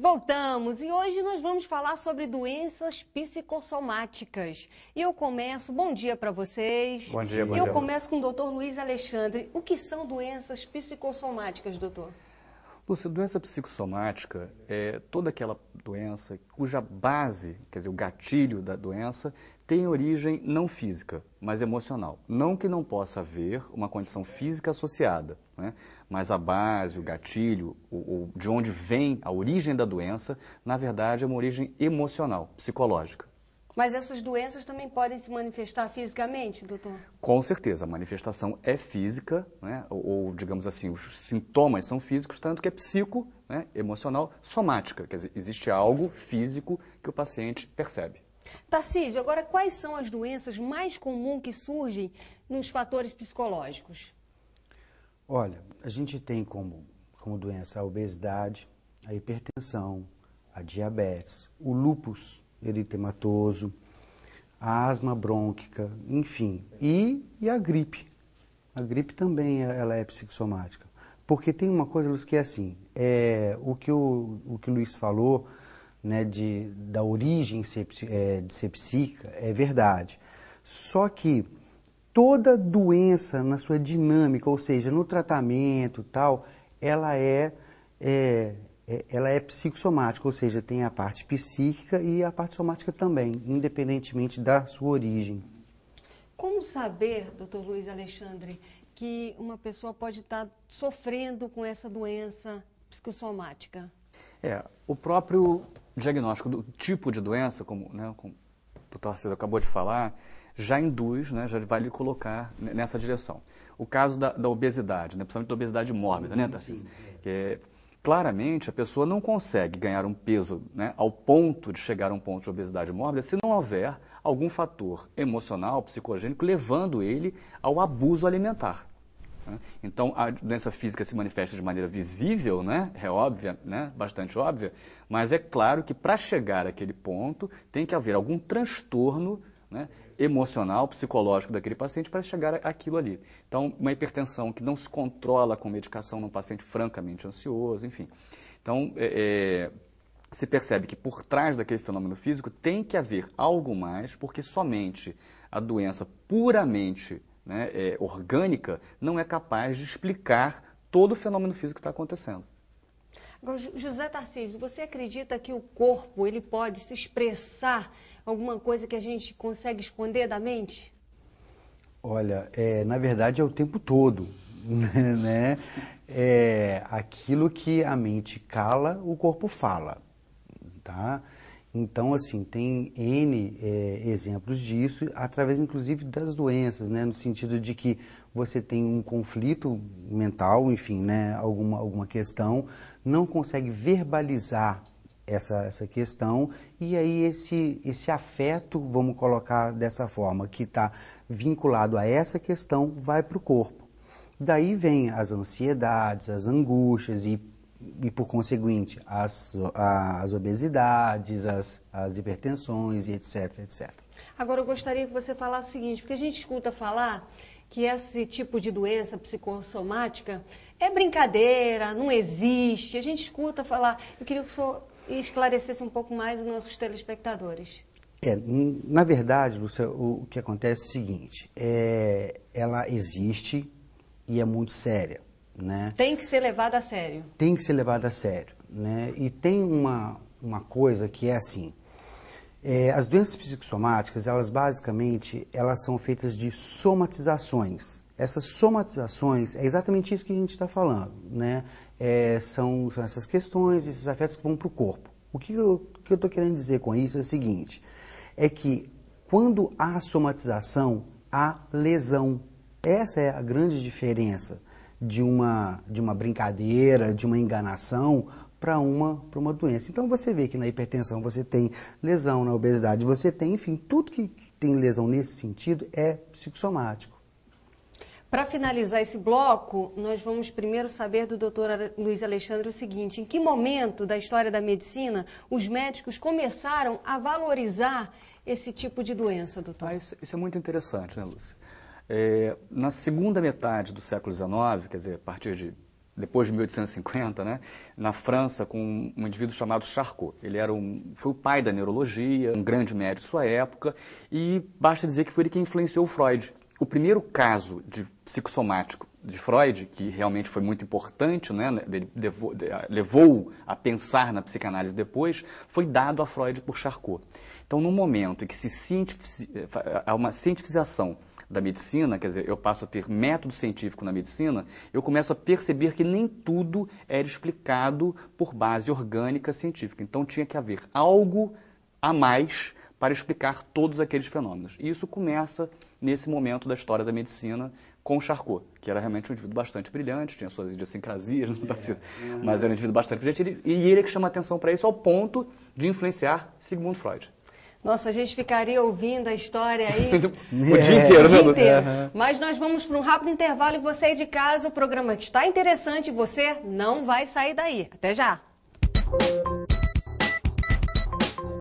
Voltamos e hoje nós vamos falar sobre doenças psicossomáticas. E eu começo, bom dia para vocês. Bom dia, bom dia. Eu começo com o Dr. Luiz Alexandre. O que são doenças psicossomáticas, doutor? Lúcia, doença psicossomática é toda aquela doença cuja base, quer dizer, o gatilho da doença, tem origem não física, mas emocional. Não que não possa haver uma condição física associada, né? Mas a base, o gatilho, de onde vem a origem da doença, na verdade é uma origem emocional, psicológica. Mas essas doenças também podem se manifestar fisicamente, doutor? Com certeza, a manifestação é física, né? ou digamos assim, os sintomas são físicos, tanto que é psico, né? Emocional, somática, quer dizer, existe algo físico que o paciente percebe. Tarcísio, agora quais são as doenças mais comuns que surgem nos fatores psicológicos? Olha, a gente tem como doença a obesidade, a hipertensão, a diabetes, o lúpus eritematoso, a asma brônquica, enfim, e a gripe. A gripe também ela é psicossomática. Porque tem uma coisa, Luiz, que é assim, o que o Luiz falou, né, da origem de ser psíquica, é verdade. Só que toda doença na sua dinâmica, ou seja, no tratamento tal, ela é psicossomática, ou seja, tem a parte psíquica e a parte somática também, independentemente da sua origem. Como saber, doutor Luiz Alexandre, que uma pessoa pode estar sofrendo com essa doença psicossomática? O próprio diagnóstico do tipo de doença, como o doutor Tarcísio acabou de falar, já induz, né, já vai lhe colocar nessa direção. O caso da obesidade, né, principalmente da obesidade mórbida, né, Tarcísio? Claramente, a pessoa não consegue ganhar um peso, né, ao ponto de chegar a um ponto de obesidade mórbida se não houver algum fator emocional, psicogênico, levando ele ao abuso alimentar. Né? Então, a doença física se manifesta de maneira visível, né, é óbvia, né, bastante óbvia, mas é claro que para chegar àquele ponto tem que haver algum transtorno, né, emocional, psicológico daquele paciente para chegar àquilo ali. Então, uma hipertensão que não se controla com medicação num paciente francamente ansioso, enfim. Então, se percebe que por trás daquele fenômeno físico tem que haver algo mais, porque somente a doença puramente, né, orgânica não é capaz de explicar todo o fenômeno físico que está acontecendo. Agora, José Tarcísio, você acredita que o corpo ele pode se expressar alguma coisa que a gente consegue esconder da mente? Olha, na verdade é o tempo todo, né? Aquilo que a mente cala, o corpo fala, tá? Então, assim, tem N exemplos disso, através, inclusive, das doenças, né? No sentido de que você tem um conflito mental, enfim, né? Alguma questão, não consegue verbalizar essa questão, e aí esse afeto, vamos colocar dessa forma, que está vinculado a essa questão, vai para o corpo. Daí vem as ansiedades, as angústias e por conseguinte, as obesidades, as hipertensões e etc, etc. Agora, eu gostaria que você falasse o seguinte, porque a gente escuta falar que esse tipo de doença psicossomática é brincadeira, não existe, a gente escuta falar. Eu queria que o senhor esclarecesse um pouco mais os nossos telespectadores. Na verdade, Lúcia, o que acontece é o seguinte, ela existe e é muito séria. Né? Tem que ser levada a sério. Tem que ser levada a sério. Né? E tem uma coisa que é assim, as doenças psicossomáticas, elas basicamente, elas são feitas de somatizações. Essas somatizações, é exatamente isso que a gente está falando, né? São essas questões, esses afetos que vão para o corpo. O que eu estou querendo dizer com isso é o seguinte, é que quando há somatização, há lesão. Essa é a grande diferença de uma brincadeira, de uma enganação para uma doença. Então você vê que na hipertensão você tem lesão, na obesidade você tem, enfim, tudo que tem lesão nesse sentido é psicossomático. Para finalizar esse bloco, nós vamos primeiro saber do doutor Luiz Alexandre o seguinte, em que momento da história da medicina os médicos começaram a valorizar esse tipo de doença, doutor? Isso é muito interessante, né, Lúcia? Na segunda metade do século XIX, quer dizer, a partir de depois de 1850, né, na França, com um indivíduo chamado Charcot. Ele foi o pai da neurologia, um grande médico de sua época, e basta dizer que foi ele quem influenciou Freud. O primeiro caso de psicossomático de Freud, que realmente foi muito importante, né, levou a pensar na psicanálise depois, foi dado a Freud por Charcot. Então, no momento em que há uma cientificação da medicina, quer dizer, eu passo a ter método científico na medicina, eu começo a perceber que nem tudo era explicado por base orgânica científica. Então, tinha que haver algo a mais para explicar todos aqueles fenômenos. E isso começa nesse momento da história da medicina com Charcot, que era realmente um indivíduo bastante brilhante, tinha suas idiosincrasias, mas era um indivíduo bastante brilhante, e ele é que chama atenção para isso ao ponto de influenciar Sigmund Freud. Nossa, a gente ficaria ouvindo a história aí o dia inteiro, o dia inteiro. Mas nós vamos para um rápido intervalo e você aí de casa, o programa que está interessante, você não vai sair daí. Até já!